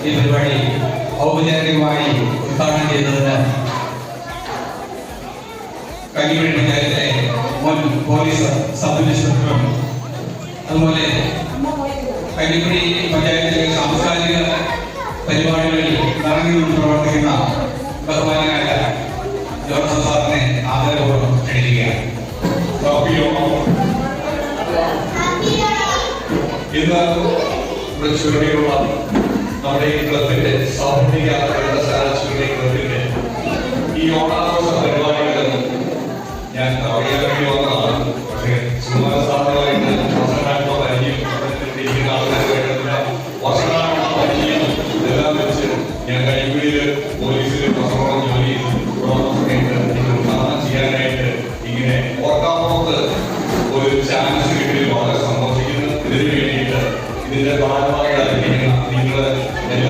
ഈ പരിപാടി ഔപചാരികമായി ഉദ്ഘാടനം ചെയ്തതിന് കല്ലിക്കുഴി പഞ്ചായത്തിലെ മുൻ പോലീസ് സബ് ഇൻസ്പെക്ടറും അതുപോലെ കല്ലിക്കുഴി പഞ്ചായത്തിലെ സാംസ്കാരിക പരിപാടികളിൽ നിറഞ്ഞു പ്രവർത്തിക്കുന്ന ബഹുമാനായ ജോർജ് സാറിനെ ആദരപൂർവ്വം ക്ഷണിക്കുകയാണ്. ഇന്ന് ചുരുളിയുള്ള നമ്മുടെ ഈ ക്ലബിന്റെ സാമൂഹിക ഗ്രന്ഥശാല ക്ലബിന്റെ ഈ ഓണാഘോഷ പരിപാടികളെന്ന് ഞാൻ അറിയാൻ വന്നതാണ്. പക്ഷേ സുമാരസ്ഥാപനമായിട്ട് വർഷങ്ങളായിട്ടുള്ള പരിചയം ഇരിക്കുന്ന ആൾക്കാരുമായിട്ടുള്ള വർഷങ്ങളായിട്ടുള്ള പരിചയം ഇതെല്ലാം വെച്ച് ഞാൻ കൈപ്പിടിയിൽ പോലീസിൽ പ്രസവം ജോലി ചെയ്തു